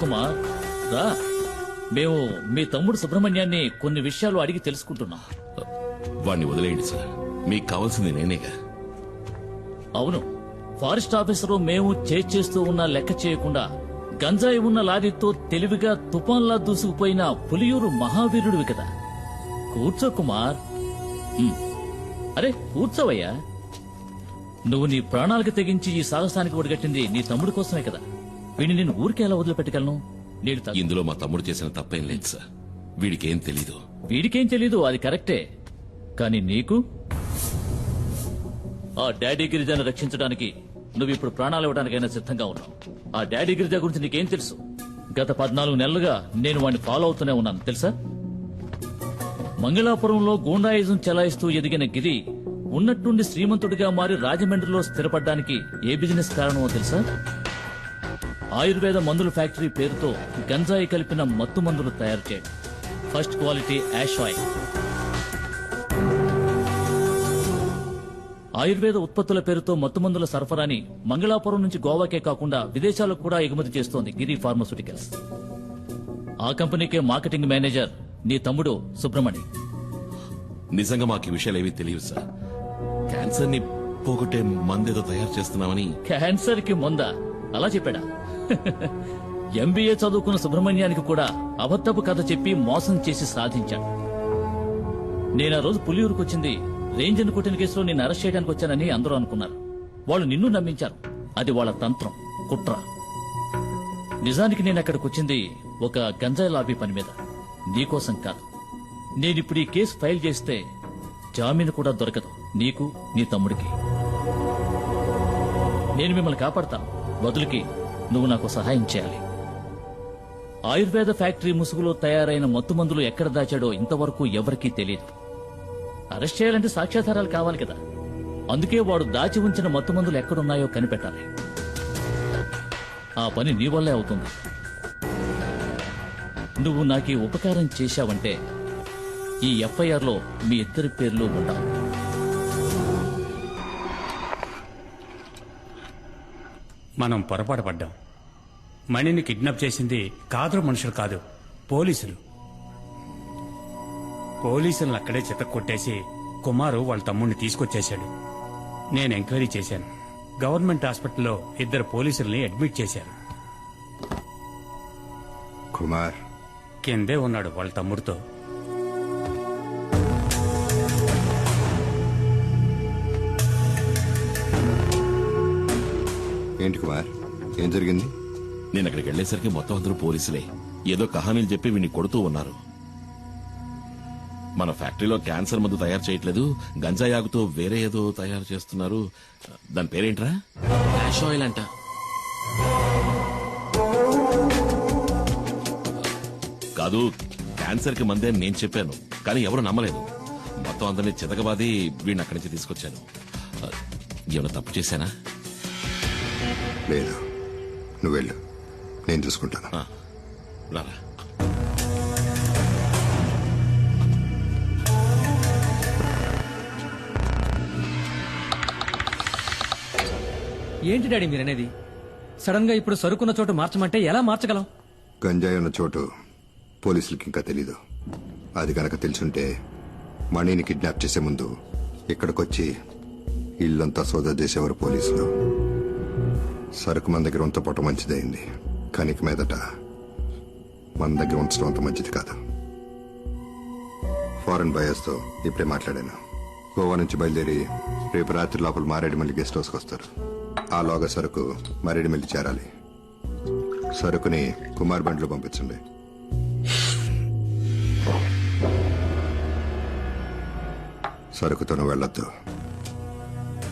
కుమార్ రా. మేము మీ తమ్ముడు సుబ్రహ్మణ్యాన్ని కొన్ని విషయాలు అడిగి తెలుసుకుంటున్నాం. వాణ్ణి వదిలేయండి సార్, మీకు కావాల్సింది నేనేగా. అవును, ఫారెస్ట్ ఆఫీసరు మేము చేస్తూ ఉన్నా లెక్క చేయకుండా గంజాయి ఉన్న లారీతో తెలివిగా తుఫాన్లా దూసుకుపోయిన పులియూరు మహావీరుడివి కదా. కూర్చో కుమార్. అరే కూర్చోవయ్యా. నువ్వు నీ ప్రాణాలకు తెగించి ఈ సాహసానికి ఒడిగట్టింది నీ తమ్ముడి కోసమే కదా. వీడిని నేను ఊరికే ఎలా వదిలిపెట్టగలను? ఇందులో మా తమ్ముడు చేసిన తప్పేం లేదు సార్. వీడికేం తెలీదు. వీడికేం తెలీదు, అది కరెక్టే. కానీ నీకు ఆ డాడీ గిరిజాను రక్షించడానికి నువ్వు ఇప్పుడు ప్రాణాలు ఇవ్వడానికైనా సిద్ధంగా ఉన్నావు. ఆ డాడీ గిరిజా గురించి నీకేం తెలుసు? గత 14 నెలలుగా నేను వాడిని ఫాలో అవుతూనే ఉన్నాను తెలుసా. మంగళాపురంలో గూండాయిజం చెలాయిస్తూ ఎదిగిన గిరి ఉన్నట్టుండి శ్రీమంతుడిగా మారి రాజమండ్రిలో స్థిరపడ్డానికి ఏ బిజినెస్ కారణమో తెలుసా? ఆయుర్వేద మందుల ఫ్యాక్టరీ పేరుతో గంజాయి కలిపిన మత్తు మందులు తయారు చేయడం. First quality ash oil. Ayurveda ఉత్పత్తుల పేరుతో మత్తుమందుల సరఫరాని మంగళాపురం నుంచి గోవాకే కాకుండా విదేశాలకు కూడా ఎగుమతి చేస్తోంది గిరి ఫార్మాస్యూటికల్స్. ఆ కంపెనీకే మార్కెటింగ్ మేనేజర్ నీ తమ్ముడు సుబ్రహ్మణ్యం. నిజంగా మాకు ఈ విషయాలు ఏవీ తెలియదు సార్. క్యాన్సర్ ని పోగొట్టే మందేదో తయారు చేస్తున్నామని. క్యాన్సర్ కి ముందా అలా చెప్పాడా? ఎంబీఏ చదువుకున్న సుబ్రహ్మణ్యానికి కూడా అబద్ధపు కథ చెప్పి మోసం చేసి సాధించాడు. నేను ఆ రోజు పులియూరుకు వచ్చింది రేంజర్ కొట్టిన కేసులో నిన్ను అరెస్ట్ చేయడానికి వచ్చానని అందరూ అనుకున్నారు. వాళ్ళు నిన్ను నమ్మించారు. అది వాళ్ళ తంత్రం, కుట్ర. నిజానికి నేను అక్కడికి వచ్చింది ఒక గంజాయి లాబీ పని మీద, నీకోసం కాదు. నేనిప్పుడు ఈ కేసు ఫైల్ చేస్తే జామీను కూడా దొరకదు నీకు, నీ తమ్ముడికి. నేను మిమ్మల్ని కాపాడతాను. బదులుకి నువ్వు నాకు సహాయం చేయాలి. ఆయుర్వేద ఫ్యాక్టరీ ముసుగులో తయారైన మత్తుమందులు ఎక్కడ దాచాడో ఇంతవరకు ఎవరికీ తెలియదు. అరెస్ట్ చేయాలంటే సాక్ష్యాధారాలు కావాలి కదా. అందుకే వాడు దాచి ఉంచిన మత్తుమందులు ఎక్కడున్నాయో కనిపెట్టాలి. ఆ పని నీ వల్లే అవుతుంది. నువ్వు నాకు ఈ ఉపకారం చేశావంటే ఈ ఎఫ్ఐఆర్ లో మీ ఇద్దరి పేర్లు ఉండవు. మనం పొరపాటు పడ్డాం. మణిని కిడ్నాప్ చేసింది కాదురు మనుషులు కాదు, పోలీసులు. పోలీసులను అక్కడే చితక్కొట్టేసి కుమారు వాళ్ళ తమ్ముడిని తీసుకొచ్చేశాడు. నేను ఎంక్వైరీ చేశాను. గవర్నమెంట్ హాస్పిటల్లో 2 పోలీసుల్ని అడ్మిట్ చేశారు. కుమార్ కిందే ఉన్నాడు వాళ్ళ తమ్ముడితో. ఏంటి కుమార్, ఏం జరిగింది? నేను అక్కడికి వెళ్లేసరికి మొత్తం అందరూ పోలీసులే. ఏదో కహానీలు చెప్పి వీడిని కొడుతూ ఉన్నారు. మన ఫ్యాక్టరీలో క్యాన్సర్ మందు తయారు చేయట్లేదు, గంజాయి ఆగుతో వేరే ఏదో తయారు చేస్తున్నారు. దాని పేరేంట్రా? యాష్ ఆయిల్ అంట. కాదు, క్యాన్సర్ కి మందే నేను చెప్పాను, కానీ ఎవరు నమ్మలేదు. మొత్తం అందరినీ చితకబాది వీడిని అక్కడి నుంచి తీసుకొచ్చాను. ఏమైనా తప్పు చేశానా? లేదు, నువ్వు వెళ్ళు, నేను చూసుకుంటాను. రారా. ఏంటి డాడీ మీరనేది? సడన్ గా ఇప్పుడు సరుకున్న చోటు మార్చమంటే ఎలా మార్చగలం? గంజాయి ఉన్న చోటు పోలీసులకి ఇంకా తెలీదు. అది కనుక తెలుసుంటే మణిని కిడ్నాప్ చేసే ముందు ఇక్కడికొచ్చి ఇల్లంతా సోదా చేసేవారు పోలీసులు. సరుకు మన దగ్గర ఉంచపోవటం మంచిదైంది, కానీ ఇక మీదట మన దగ్గర ఉంచడం అంత మంచిది కాదు. ఫారెన్ బయర్స్తో ఇప్పుడే మాట్లాడాను. గోవా నుంచి బయలుదేరి రేపు రాత్రి లోపల మారేడుమల్లి గెస్ట్ హౌస్కి వస్తారు. ఆ లోగా సరుకు మారేడుమల్లి చేరాలి. సరుకుని కుమార్ బండ్లో పంపించండి. సరుకుతోనూ వెళ్ళొద్దు.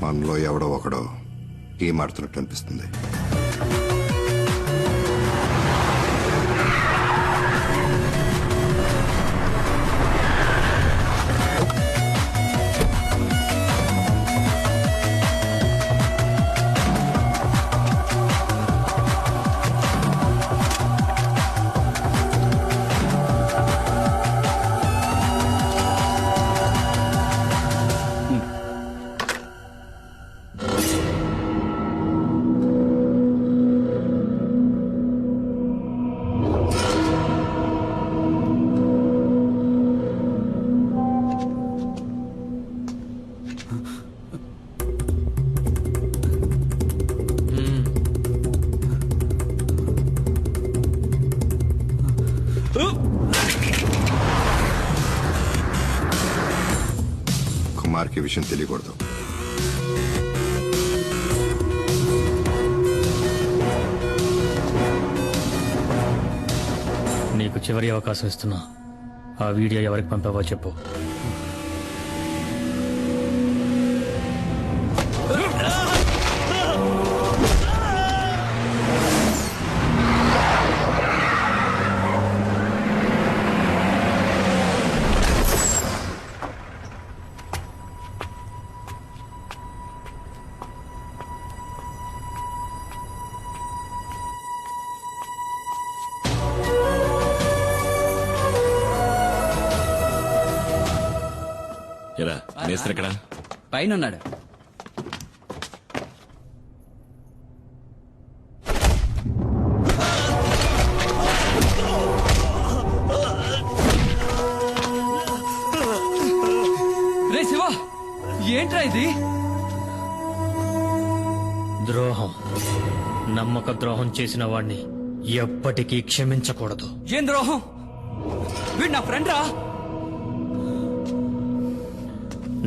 మనలో ఎవడో ఒకడో ఈ మాడుతున్నట్టు అనిపిస్తుంది. కుమార్కి విషయం తెలియకూడదు. నీకు చివరి అవకాశం ఇస్తున్నా. ఆ వీడియో ఎవరికి పంపావో చెప్పు. ఎరా మేస్త్రి ఎక్కడ? పైన ఉన్నాడు. రే శివ, ఏంట్రా ఇది? ద్రోహం, నమ్మక ద్రోహం చేసిన వాణ్ణి ఎప్పటికీ క్షమించకూడదు. ఏం ద్రోహం? వీడు నా ఫ్రెండ్ రా.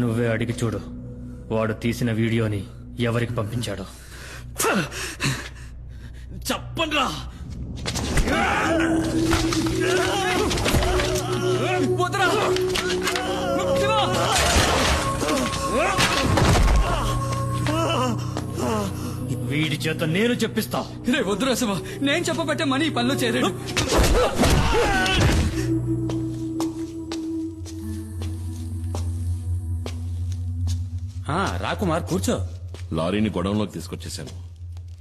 నువ్వే అడిగి చూడు, వాడు తీసిన వీడియోని ఎవరికి పంపించాడో. చెప్పండ్రా. వదరా. శివ! వీడి చేత నేను చెప్పిస్తా. రే వద్దురా శివ, నేను చెప్పబట్టే మనీ ఈ పనిలో చేరాడు. రా కుమార్, కూర్చో. లారీని గొడవంలోకి తీసుకొచ్చేసాను.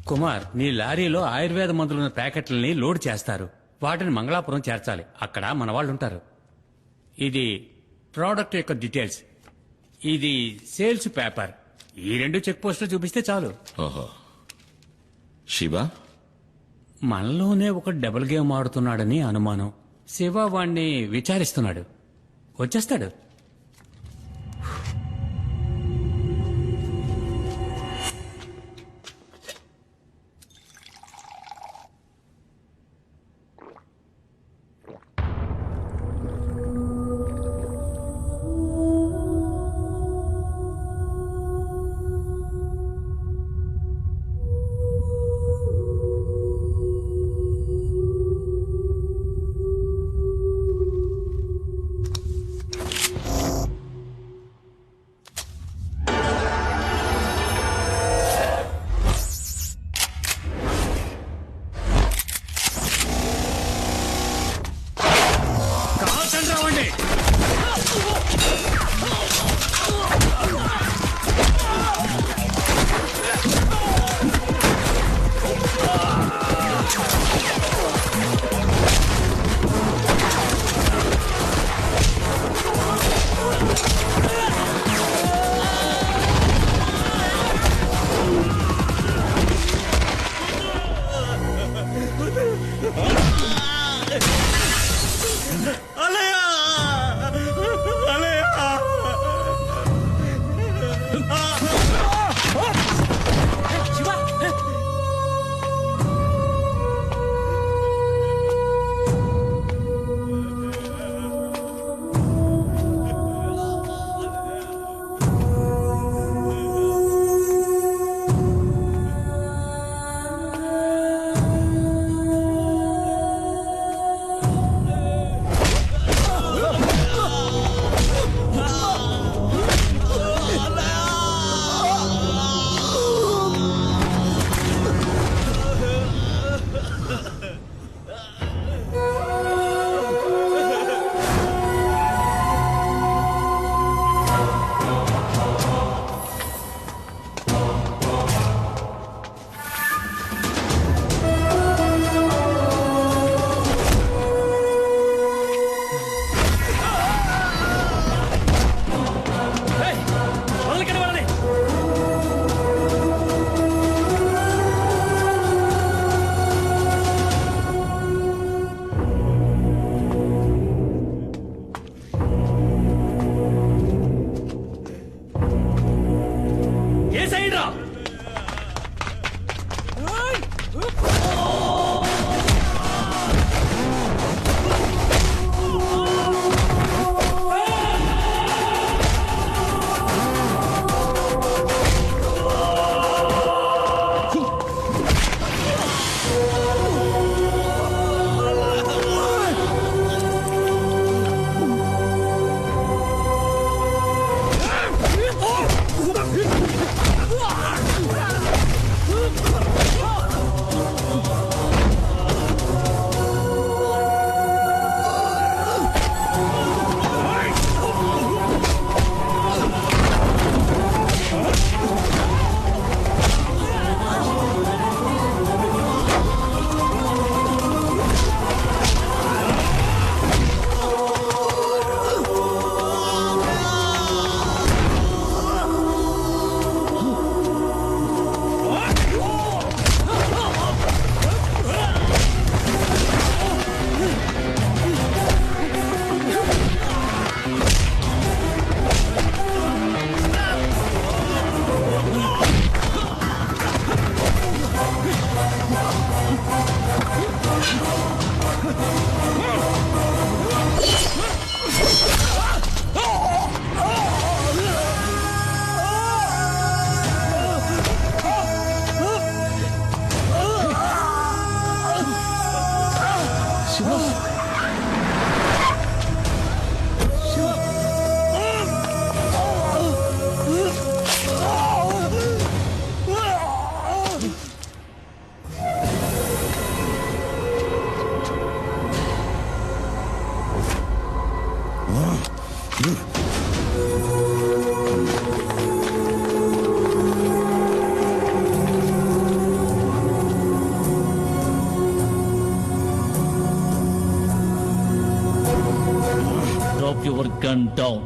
కుమార్, నీ లారీలో ఆయుర్వేద మందులున్న ప్యాకెట్లని లోడ్ చేస్తారు. వాటిని మంగళాపురం చేర్చాలి. అక్కడ మన వాళ్ళు ఉంటారు. ఇది ప్రోడక్ట్ యొక్క డీటెయిల్స్, ఇది సేల్స్ పేపర్. ఈ 2 చెక్ పోస్టులు చూపిస్తే చాలు. ఓహో, శివ మనలోనే ఒక డబుల్ గేమ్ ఆడుతున్నాడని అనుమానం. శివ వాణ్ణి విచారిస్తున్నాడు. వచ్చేస్తాడు. Drop your gun down.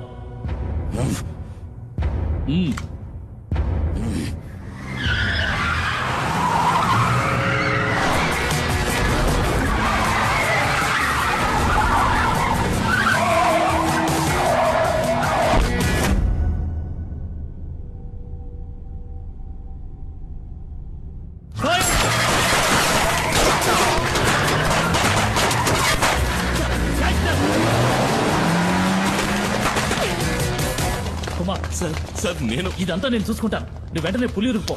Kumar, sir నేను ఇదంతా నేను చూసుకుంటాను. నువ్వు వెంటనే పులియూరుకు పో.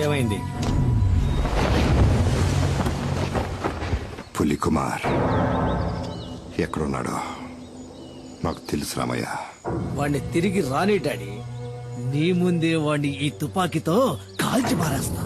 ఏమైంది? పులి కుమార్ ఎక్కడున్నాడో నాకు తెలుసు రామయ్య. వాణ్ణి తిరిగి రాని డాడీ. నీ ముందే వాణ్ణి ఈ తుపాకీతో కాల్చి పారేస్తా.